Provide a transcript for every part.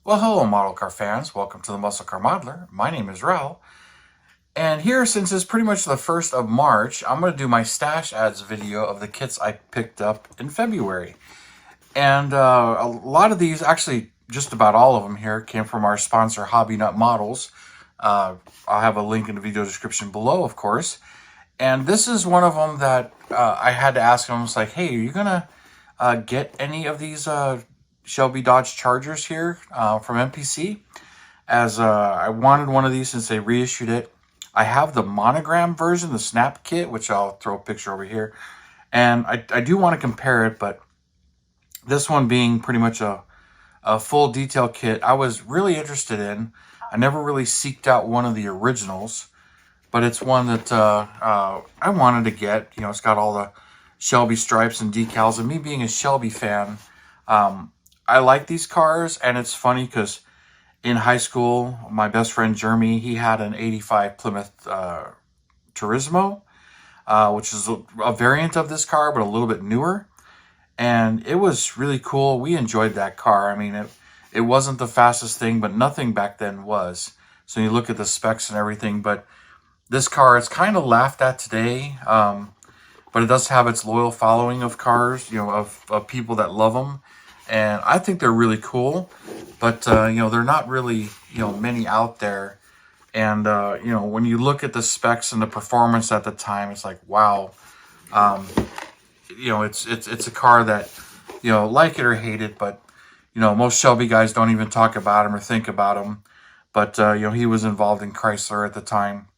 Well, hello, model car fans. Welcome to the Muscle Car Modeler. My name is Raul. And here, since it's pretty much the 1st of March, I'm going to do my stash ads video of the kits I picked up in February. And a lot of these, actually just about all of them here, came from our sponsor, Hobby Nut Models. I'll have a link in the video description below, of course. And this is one of them that I had to ask them. It's like, hey, are you going to get any of these Shelby Dodge Chargers here from MPC? As I wanted one of these since they reissued it. I have the monogram version, the snap kit, which I'll throw a picture over here. And I do want to compare it, but this one being pretty much a full detail kit, I was really interested in. I never really seeked out one of the originals, but it's one that I wanted to get. You know, it's got all the Shelby stripes and decals, and me being a Shelby fan, I like these cars. And it's funny because in high school, my best friend Jeremy, he had an 85 Plymouth Turismo, which is a variant of this car, but a little bit newer. And it was really cool. We enjoyed that car. I mean, it wasn't the fastest thing, but nothing back then was. So you look at the specs and everything, but this car is kind of laughed at today. But it does have its loyal following of cars, you know, of people that love them. And I think they're really cool, but, you know, they're not really, you know, many out there. And, you know, when you look at the specs and the performance at the time, it's like, wow. You know, it's a car that, you know, like it or hate it, but, you know, most Shelby guys don't even talk about him or think about him. But, you know, he was involved in Chrysler at the time.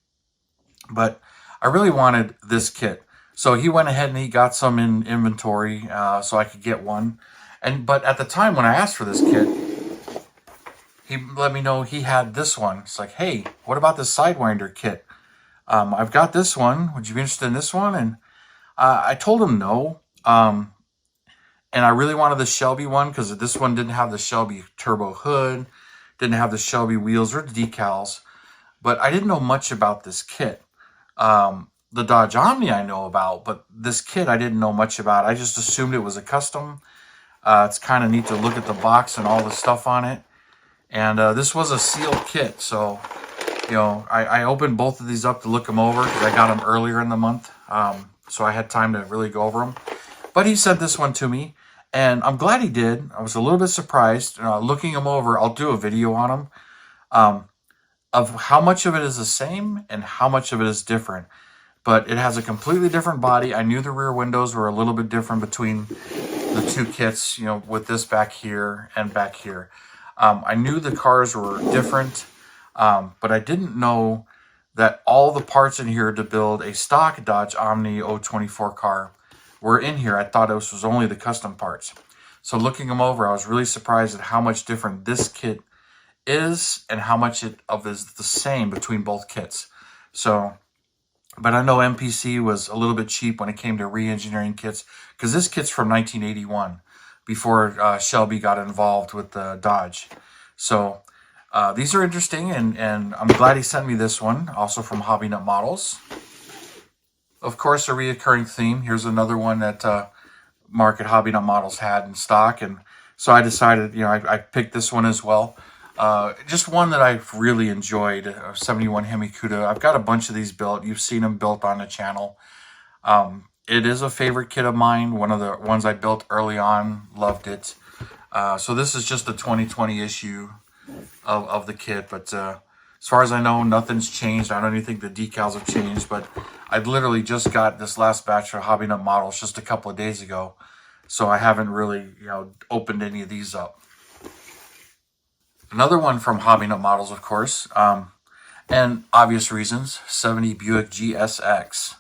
But I really wanted this kit. So he went ahead and he got some in inventory so I could get one. But at the time when I asked for this kit, he let me know he had this one. It's like, hey, what about this Sidewinder kit? I've got this one. Would you be interested in this one? And I told him no. And I really wanted the Shelby one because this one didn't have the Shelby turbo hood, didn't have the Shelby wheels or the decals. But I didn't know much about this kit. The Dodge Omni I know about, but this kit I didn't know much about. I just assumed it was a custom. It's kind of neat to look at the box and all the stuff on it. And this was a sealed kit, so, you know, I opened both of these up to look them over because I got them earlier in the month. So I had time to really go over them. But he sent this one to me, and I'm glad he did. I was a little bit surprised. Looking them over, I'll do a video on them of how much of it is the same and how much of it is different. But it has a completely different body. I knew the rear windows were a little bit different between the two kits, you know, with this back here and back here. I knew the cars were different, but I didn't know that all the parts in here to build a stock Dodge Omni 024 car were in here. I thought it was only the custom parts. So looking them over, I was really surprised at how much different this kit is and how much of it is the same between both kits. So, but I know MPC was a little bit cheap when it came to re-engineering kits because this kit's from 1981 before Shelby got involved with the Dodge. So these are interesting, and I'm glad he sent me this one, also from Hobby Nut Models. Of course, a reoccurring theme. Here's another one that Mark at Hobby Nut Models had in stock, and so I decided, you know, I picked this one as well. Just one that I've really enjoyed, 71 Hemi Cuda. I've got a bunch of these built. You've seen them built on the channel. It is a favorite kit of mine. One of the ones I built early on. Loved it. So this is just the 2020 issue of the kit. But as far as I know, nothing's changed. I don't even think the decals have changed. But I literally just got this last batch of Hobby Nut Models just a couple of days ago. So I haven't really, you know, opened any of these up. Another one from Hobby Nut Models, of course, and obvious reasons, 70 Buick GSX.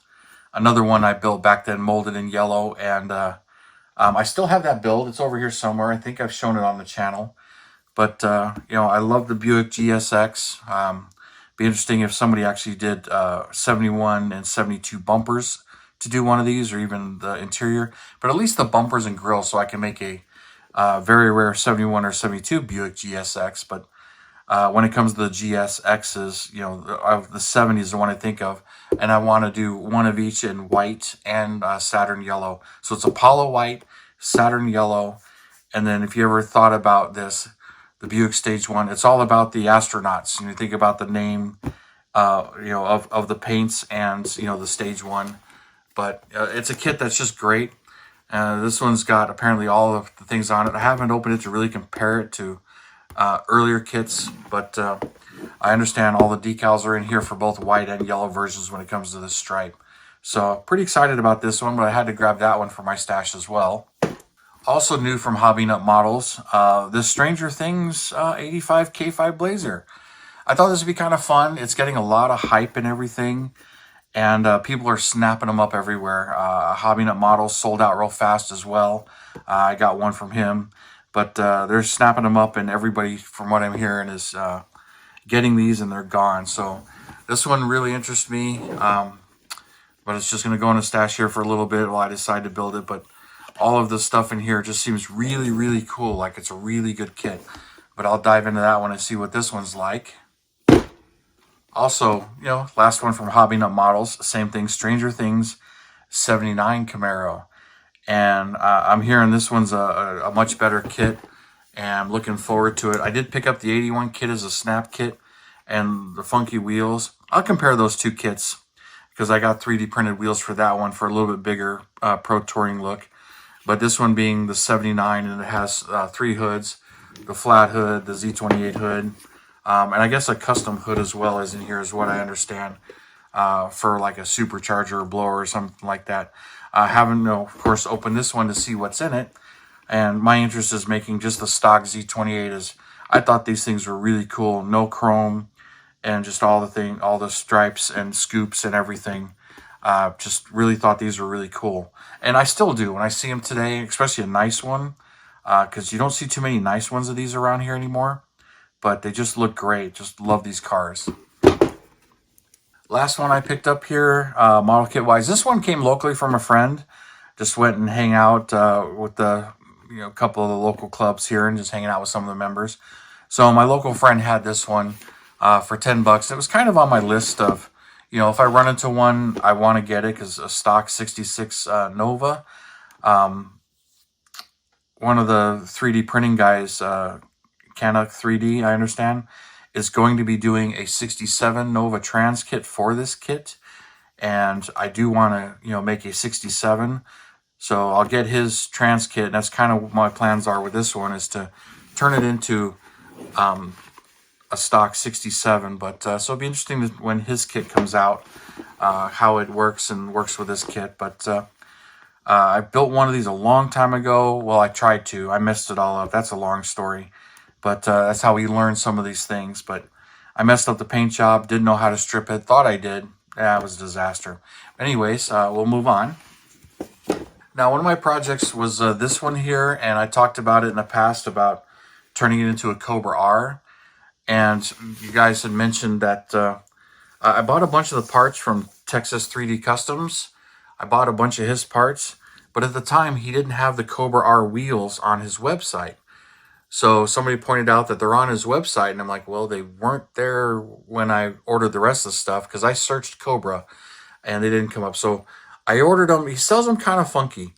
Another one I built back then, molded in yellow, and I still have that build. It's over here somewhere. I think I've shown it on the channel. But, you know, I love the Buick GSX. Be interesting if somebody actually did 71 and 72 bumpers to do one of these, or even the interior. But at least the bumpers and grill, so I can make a very rare 71 or 72 Buick GSX. But when it comes to the GSXs, you know, the 70 is the one I think of. And I want to do one of each in white and Saturn yellow. So it's Apollo white, Saturn yellow. And then if you ever thought about this, the Buick Stage 1. It's all about the astronauts. You think about the name, of the paints and, the Stage 1. But it's a kit that's just great. This one's got apparently all of the things on it. I haven't opened it to really compare it to earlier kits, but I understand all the decals are in here for both white and yellow versions when it comes to this stripe. So pretty excited about this one, but I had to grab that one for my stash as well. Also new from Hobby Nut Models, this Stranger Things 85 K5 Blazer. I thought this would be kind of fun. It's getting a lot of hype and everything, and people are snapping them up everywhere. Hobby Nut Models sold out real fast as well. I got one from him, but they're snapping them up, and everybody, from what I'm hearing, is getting these, and they're gone. So this one really interests me, but it's just going to go in a stash here for a little bit while I decide to build it. But all of this stuff in here just seems really, really cool. Like it's a really good kit. But I'll dive into that one and see what this one's like. Also, last one from Hobby Nut Models. Same thing, Stranger Things 79 Camaro. And I'm hearing this one's a much better kit. And I'm looking forward to it. I did pick up the 81 kit as a snap kit and the funky wheels. I'll compare those two kits because I got 3D printed wheels for that one for a little bit bigger Pro Touring look. But this one being the 79, and it has 3 hoods, the flat hood, the Z28 hood, and I guess a custom hood as well is in here is what I understand, for like a supercharger or blower or something like that. I haven't, of course, opened this one to see what's in it, and my interest is making just the stock Z28. Is I thought these things were really cool, no chrome, and just all the stripes and scoops and everything. Just really thought these were really cool. And I still do when I see them today, especially a nice one, because you don't see too many nice ones of these around here anymore. But they just look great. Just love these cars. Last one I picked up here, model kit wise. This one came locally from a friend. Just went and hang out with the couple of the local clubs here and just hanging out with some of the members. So my local friend had this one for $10. It was kind of on my list of, if I run into one, I want to get it because a stock 66 Nova. One of the 3D printing guys, Canuck 3D, I understand, is going to be doing a 67 Nova trans kit for this kit. And I do want to, make a 67. So I'll get his trans kit. And that's kind of what my plans are with this one, is to turn it into a stock 67, but so it'll be interesting when his kit comes out, how it works with this kit. But I built one of these a long time ago. Well, I tried to. I messed it all up. That's a long story, but that's how we learn some of these things. But I messed up the paint job, didn't know how to strip it, thought I did. Yeah, it was a disaster. Anyways, we'll move on. Now, one of my projects was this one here, and I talked about it in the past about turning it into a Cobra R. And you guys had mentioned that I bought a bunch of the parts from Texas 3D Customs. I bought a bunch of his parts, but at the time he didn't have the Cobra R wheels on his website. So somebody pointed out that they're on his website, and I'm like, well, they weren't there when I ordered the rest of the stuff because I searched Cobra and they didn't come up. So I ordered them. He sells them kind of funky.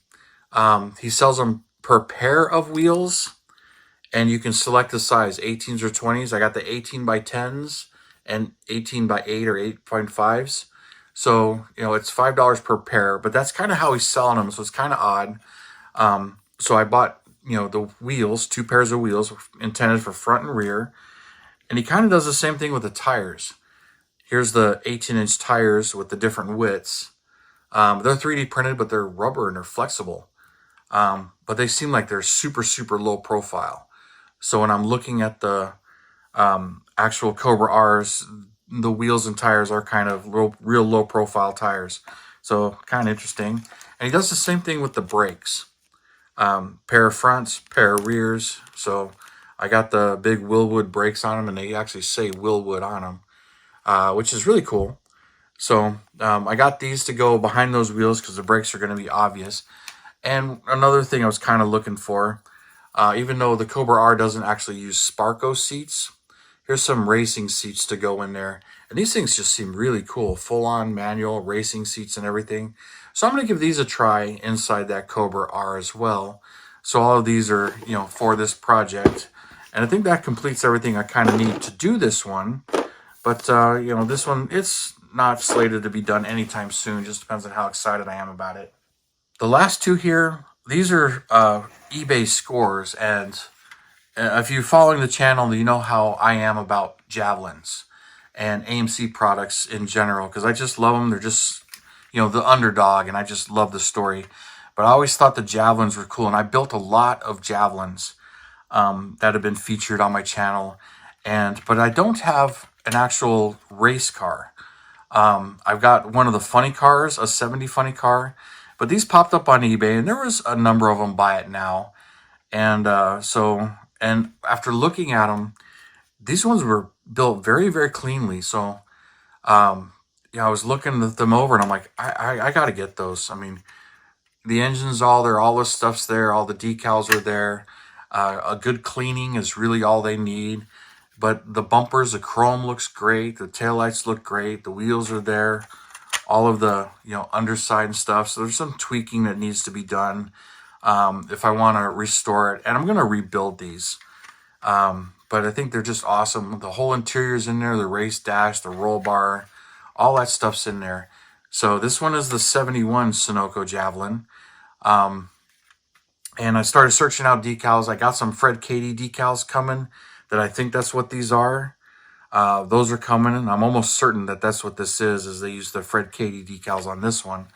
He sells them per pair of wheels. And you can select the size, 18s or 20s. I got the 18 by 10s and 18 by 8 or 8.5s. So, it's $5 per pair, but that's kind of how he's selling them. So it's kind of odd. So I bought, the wheels, 2 pairs of wheels intended for front and rear. And he kind of does the same thing with the tires. Here's the 18-inch tires with the different widths. They're 3D printed, but they're rubber and they're flexible. But they seem like they're super, super low profile. So when I'm looking at the actual Cobra R's, the wheels and tires are kind of real low profile tires. So kind of interesting. And he does the same thing with the brakes. Pair of fronts, pair of rears. So I got the big Willwood brakes on them, and they actually say Willwood on them, which is really cool. So I got these to go behind those wheels because the brakes are going to be obvious. And another thing I was kind of looking for, even though the Cobra R doesn't actually use Sparco seats, here's some racing seats to go in there. And these things just seem really cool. Full-on manual racing seats and everything. So I'm going to give these a try inside that Cobra R as well. So all of these are, for this project. And I think that completes everything I kind of need to do this one. But, you know, this one, it's not slated to be done anytime soon. Just depends on how excited I am about it. The last two here, these are eBay scores. And if you're following the channel, you know how I am about Javelins and AMC products in general, because I just love them. They're just, you know, the underdog, and I just love the story. But I always thought the Javelins were cool, and I built a lot of Javelins that have been featured on my channel. But I don't have an actual race car. I've got one of the funny cars, a 70 funny car, but these popped up on eBay, and there was a number of them buy it now. And and after looking at them, these ones were built very, very cleanly. So, yeah, I was looking them over, and I'm like, I got to get those. I mean, the engine's all there, all the stuff's there, all the decals are there. A good cleaning is really all they need. But the bumpers, the chrome looks great. The taillights look great. The wheels are there. All of the, you know, underside and stuff. So there's some tweaking that needs to be done if I want to restore it. And I'm going to rebuild these. But I think they're just awesome. The whole interior's in there. The race dash, the roll bar, all that stuff's in there. So this one is the 71 Sunoco Javelin. And I started searching out decals. I got some Fred Katie decals coming that I think that's what these are. Those are coming, and I'm almost certain that that's what this is they use the Fred Katie decals on this one.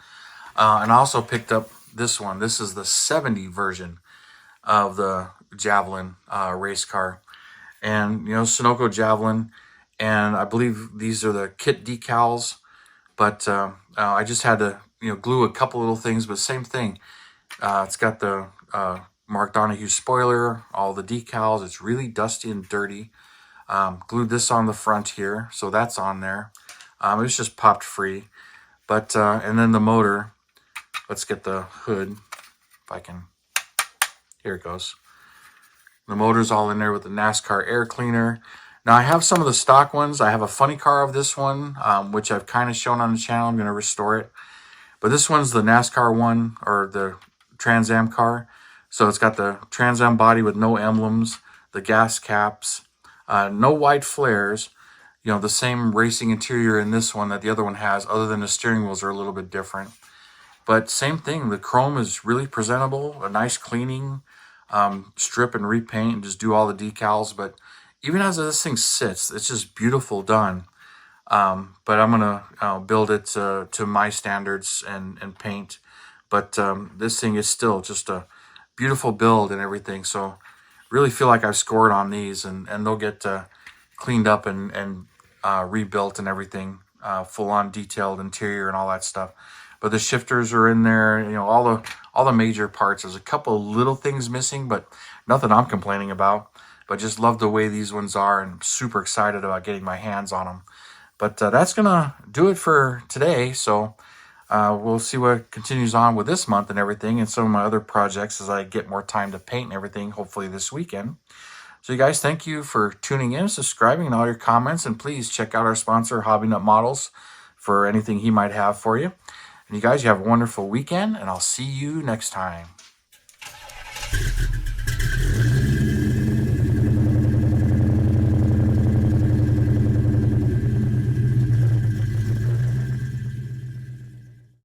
And I also picked up this one. This is the 70 version of the Javelin race car. And, you know, Sunoco Javelin, and I believe these are the kit decals. But I just had to, you know, glue a couple little things, but same thing. It's got the Mark Donahue spoiler, all the decals. It's really dusty and dirty. Glued this on the front here, so that's on there. It was just popped free. But and then the motor. Let's get the hood, if I can. Here it goes. The motor's all in there with the NASCAR air cleaner. Now I have some of the stock ones. I have a funny car of this one, which I've kind of shown on the channel. I'm going to restore it. But this one's the NASCAR one, or the Trans Am car. So it's got the Trans Am body with no emblems, the gas caps, no white flares. You know, the same racing interior in this one that the other one has, other than the steering wheels are a little bit different. But same thing, the chrome is really presentable, a nice cleaning, strip and repaint and just do all the decals. But even as this thing sits, it's just beautiful done. But I'm gonna build it to my standards and paint. But this thing is still just a beautiful build and everything. So really feel like I've scored on these, and they'll get cleaned up and rebuilt and everything, full on detailed interior and all that stuff. But the shifters are in there, you know, all the major parts. There's a couple little things missing, but nothing I'm complaining about. But just love the way these ones are, and super excited about getting my hands on them. But that's gonna do it for today. So we'll see what continues on with this month and everything, and some of my other projects as I get more time to paint and everything, hopefully this weekend. So you guys, thank you for tuning in, subscribing, and all your comments. And please check out our sponsor, Hobby Nut Models, for anything he might have for you. And you guys, you have a wonderful weekend, and I'll see you next time.